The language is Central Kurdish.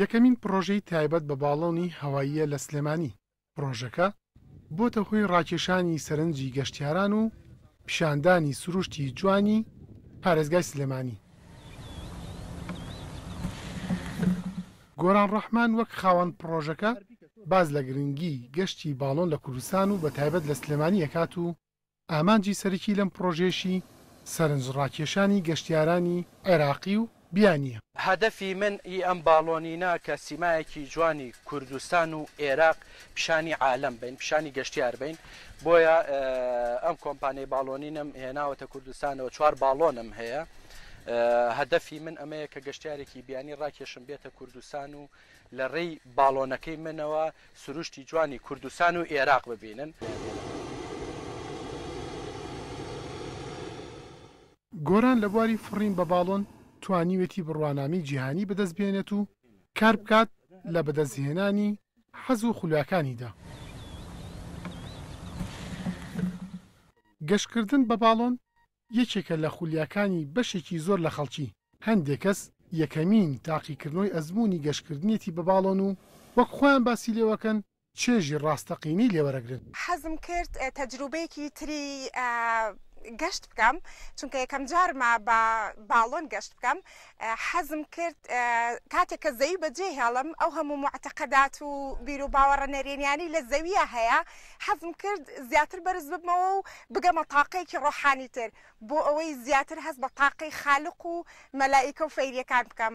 یەکەمین پرۆژەی تایبەت بە باڵۆنی هەواییە لە سلێمانی. پرۆژەکە بۆتە هۆی ڕاکێشانی سەرنجی گەشتیاران و پیشاندانی سروشتی جوانی پارێزگای سلێمانی. گۆران ڕەحمان وەک خاوەن پرۆژەکە باز لە گرنگی گەشتی باڵۆن لە کوردستان و بە تایبەت لە سلێمانی ئەکات و ئامانجی سەرەکی لەم پرۆژێشی سەرنج ڕاکێشانی گەشتیارانی عێراقی و بیانیە. هەدەفی من ئەم باڵۆنینە کە سیمایەکی جوانی کوردستان و عێراق پیشانی عالەم بین، پیشانی گەشتیار بین. بۆیە ئەم کۆمپانیای باڵۆنینم هێناوەتە کوردستانەوە، 4 باڵۆنم هەیە. هەدەفی من ئەمەیە کە گەشتیارێکی بیانی ڕاکێشم بێتە کوردستان و لە ڕێی باڵۆنەکەی منەوە سروشتی جوانی کوردستان و عێراق ببینن. گۆران لە بواری فڕین بە باڵۆن توانیوێتی بڕوانامی جیهانی بەدەست بێنێت و کار بکات لە بەدەستهێنانی حەز و خولیاکانیدا. گەشتکردن بە باڵۆن یەکێکە لە خولیاکانی بەشێکی زۆر لە خەڵکی. هەندێک کەس یەکەمین تاقیکردنەوەی ئەزمموی گەشتکردنیەتی بە باڵۆن و وەک خۆیان باسی لێوەکەن چێژی ڕاستەقینی لێوەرەگرن. حەزم کرد تەجروبەیەکی تری گەشت بکەم، چونکە یەکەم جارمە بە باڵۆن گەشت بکەم. حەزم کرد کاتێک کە زەوی بەجێ هێڵم ئەو هەموو معتەقەدات و بیر و باوەڕە نەرێنیانی لە زەویە هەیە، حەزم کرد زیاتر بەرز ببمەوە و بگەمە تاقەیەکی ڕۆحانی تر بۆ ئەوەی زیاتر هەست بە تاقەی خالق و مەلائیکە و فەیریەکان بکەم.